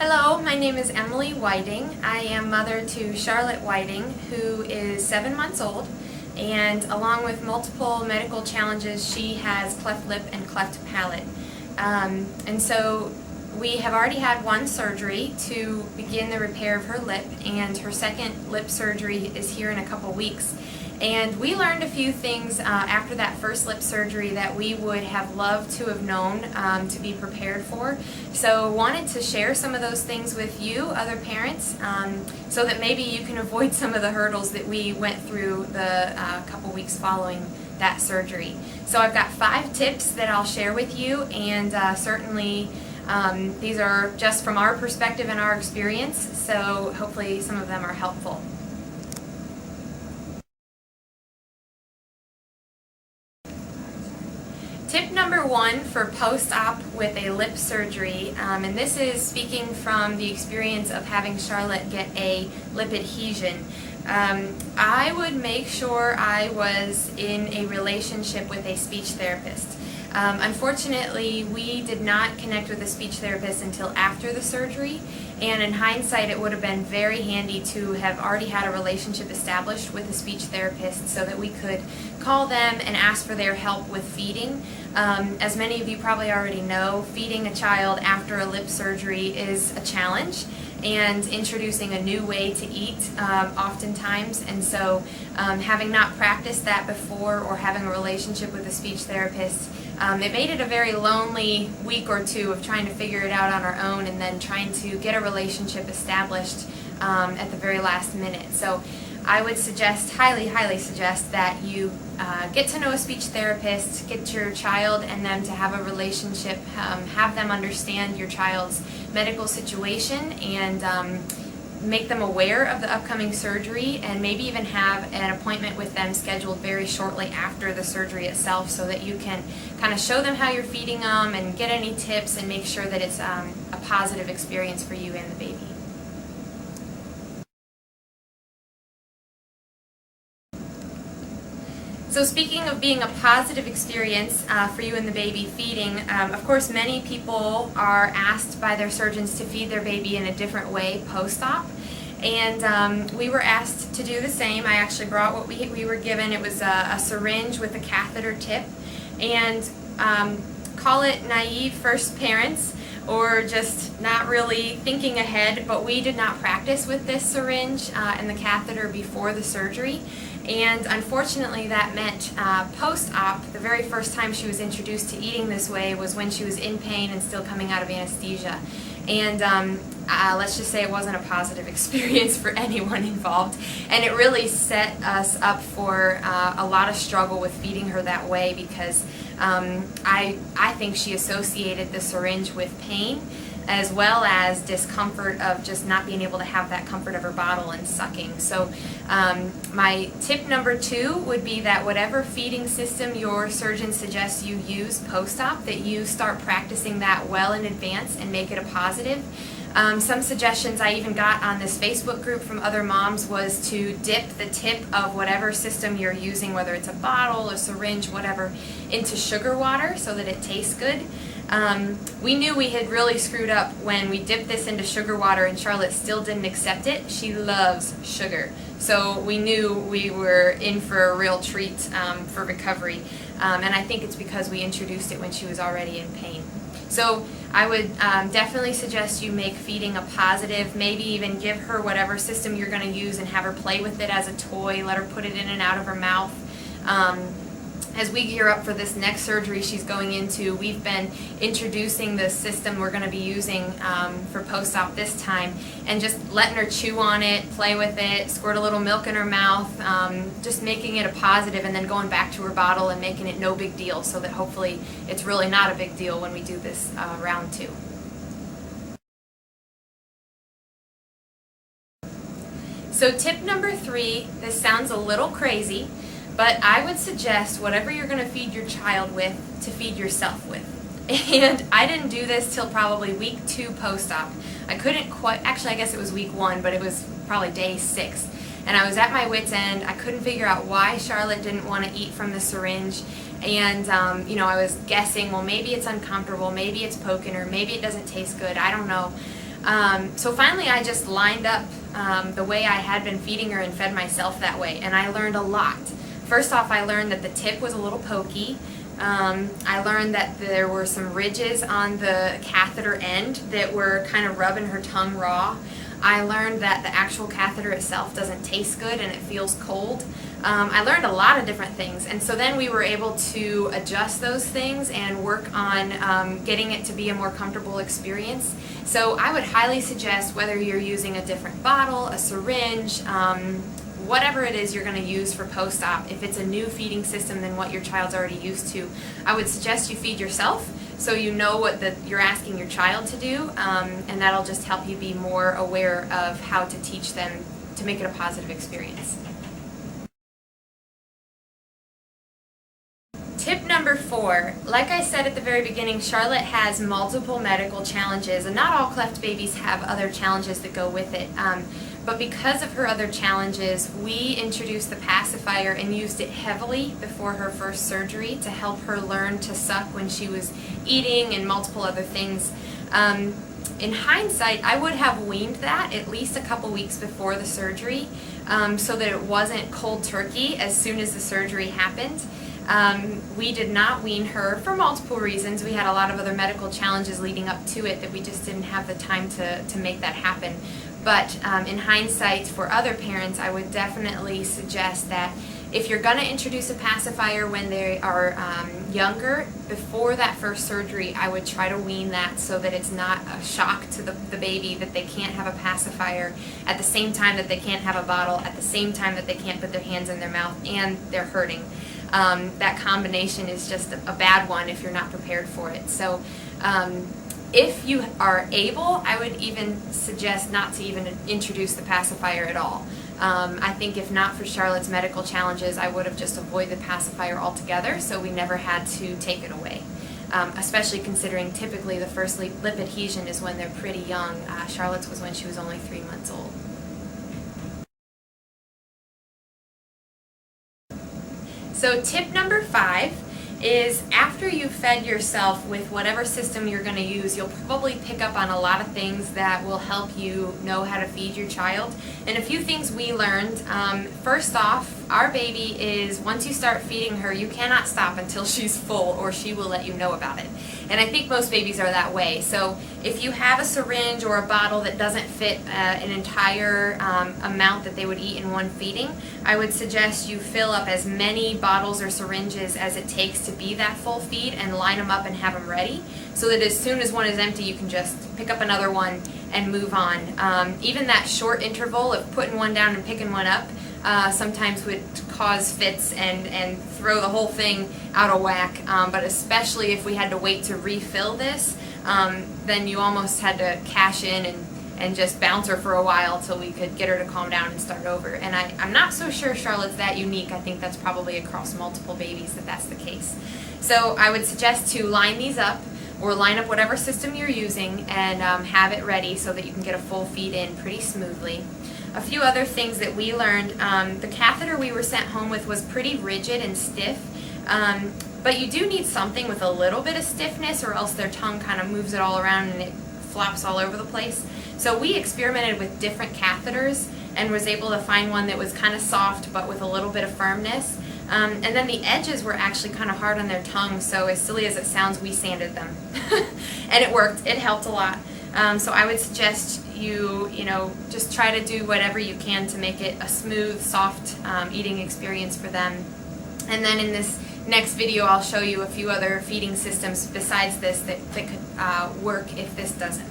Hello, my name is Emily Whiting. I am mother to Charlotte Whiting, who is 7 months old, and along with multiple medical challenges, she has cleft lip and cleft palate. And so we have already had one surgery to begin the repair of her lip, and her second lip surgery is here in a couple weeks. And we learned a few things after that first lip surgery that we would have loved to have known to be prepared for. So wanted to share some of those things with you, other parents, so that maybe you can avoid some of the hurdles that we went through the couple weeks following that surgery. So I've got 5 tips that I'll share with you, and certainly these are just from our perspective and our experience, so hopefully some of them are helpful. Tip number 1 for post-op with a lip surgery, and this is speaking from the experience of having Charlotte get a lip adhesion. I would make sure I was in a relationship with a speech therapist. Unfortunately, we did not connect with a speech therapist until after the surgery, and in hindsight it would have been very handy to have already had a relationship established with a speech therapist so that we could call them and ask for their help with feeding. As many of you probably already know, feeding a child after a lip surgery is a challenge, and introducing a new way to eat oftentimes, and so having not practiced that before or having a relationship with a speech therapist, it made it a very lonely week or two of trying to figure it out on our own and then trying to get a relationship established at the very last minute. So I would suggest, highly suggest, that you get to know a speech therapist, get your child and them to have a relationship, have them understand your child's medical situation, and make them aware of the upcoming surgery, and maybe even have an appointment with them scheduled very shortly after the surgery itself so that you can kind of show them how you're feeding them and get any tips and make sure that it's a positive experience for you and the baby. So speaking of being a positive experience for you and the baby feeding, of course many people are asked by their surgeons to feed their baby in a different way post-op, and we were asked to do the same. I actually brought what we were given. It was a syringe with a catheter tip, and call it naive first parents or just not really thinking ahead, but we did not practice with this syringe and the catheter before the surgery. And unfortunately that meant post-op, the very first time she was introduced to eating this way was when she was in pain and still coming out of anesthesia. And let's just say it wasn't a positive experience for anyone involved. And it really set us up for a lot of struggle with feeding her that way, because I think she associated the syringe with pain, as well as discomfort of just not being able to have that comfort of her bottle and sucking. So my tip number 2 would be that whatever feeding system your surgeon suggests you use post-op, that you start practicing that well in advance and make it a positive. Some suggestions I even got on this Facebook group from other moms was to dip the tip of whatever system you're using, whether it's a bottle, a syringe, whatever, into sugar water so that it tastes good. We knew we had really screwed up when we dipped this into sugar water and Charlotte still didn't accept it. She loves sugar. So we knew we were in for a real treat for recovery. And I think it's because we introduced it when she was already in pain. So I would definitely suggest you make feeding a positive, maybe even give her whatever system you're going to use and have her play with it as a toy, let her put it in and out of her mouth. As we gear up for this next surgery she's going into, we've been introducing the system we're going to be using for post-op this time, and just letting her chew on it, play with it, squirt a little milk in her mouth, just making it a positive, and then going back to her bottle and making it no big deal, so that hopefully it's really not a big deal when we do this round 2. So tip number 3, this sounds a little crazy, but I would suggest whatever you're going to feed your child with, to feed yourself with. And I didn't do this till probably week 2 post-op. I couldn't quite, actually I guess it was week 1, but it was probably day 6. And I was at my wit's end. I couldn't figure out why Charlotte didn't want to eat from the syringe. And I was guessing, well, maybe it's uncomfortable, maybe it's poking her, maybe it doesn't taste good, I don't know. So finally I just lined up the way I had been feeding her and fed myself that way, and I learned a lot. First off, I learned that the tip was a little pokey. I learned that there were some ridges on the catheter end that were kind of rubbing her tongue raw. I learned that the actual catheter itself doesn't taste good and it feels cold. I learned a lot of different things, and so then we were able to adjust those things and work on getting it to be a more comfortable experience. So I would highly suggest, whether you're using a different bottle, a syringe, whatever it is you're going to use for post-op, if it's a new feeding system than what your child's already used to, I would suggest you feed yourself so you know what you're asking your child to do, and that'll just help you be more aware of how to teach them to make it a positive experience. Tip number 4, like I said at the very beginning, Charlotte has multiple medical challenges, and not all cleft babies have other challenges that go with it. But because of her other challenges, we introduced the pacifier and used it heavily before her first surgery to help her learn to suck when she was eating and multiple other things. In hindsight, I would have weaned that at least a couple weeks before the surgery, so that it wasn't cold turkey as soon as the surgery happened. We did not wean her for multiple reasons. We had a lot of other medical challenges leading up to it that we just didn't have the time to make that happen. But in hindsight, for other parents, I would definitely suggest that if you're going to introduce a pacifier when they are younger, before that first surgery, I would try to wean that so that it's not a shock to the baby that they can't have a pacifier at the same time that they can't have a bottle, at the same time that they can't put their hands in their mouth and they're hurting. That combination is just a bad one if you're not prepared for it. So if you are able, I would even suggest not to even introduce the pacifier at all. I think if not for Charlotte's medical challenges, I would have just avoided the pacifier altogether so we never had to take it away. Especially considering typically the first lip adhesion is when they're pretty young. Charlotte's was when she was only 3 months old. So tip number 5 is after you've fed yourself with whatever system you're going to use, you'll probably pick up on a lot of things that will help you know how to feed your child. And a few things we learned. First off, our baby is, once you start feeding her, you cannot stop until she's full or she will let you know about it. And I think most babies are that way. So if you have a syringe or a bottle that doesn't fit an entire amount that they would eat in one feeding, I would suggest you fill up as many bottles or syringes as it takes to be that full feed and line them up and have them ready so that as soon as one is empty you can just pick up another one and move on. Even that short interval of putting one down and picking one up sometimes would cause fits and throw the whole thing out of whack, but especially if we had to wait to refill this, then you almost had to cash in and just bounce her for a while till we could get her to calm down and start over. And I'm not so sure Charlotte's that unique. I think that's probably across multiple babies that's the case. So I would suggest to line these up or line up whatever system you're using and have it ready so that you can get a full feed in pretty smoothly. A few other things that we learned, the catheter we were sent home with was pretty rigid and stiff, but you do need something with a little bit of stiffness or else their tongue kind of moves it all around and it flops all over the place. So we experimented with different catheters and was able to find one that was kind of soft but with a little bit of firmness. And then the edges were actually kind of hard on their tongue, so as silly as it sounds, we sanded them. And it worked. It helped a lot. So I would suggest you just try to do whatever you can to make it a smooth, soft eating experience for them. And then in this next video, I'll show you a few other feeding systems besides this that could work if this doesn't.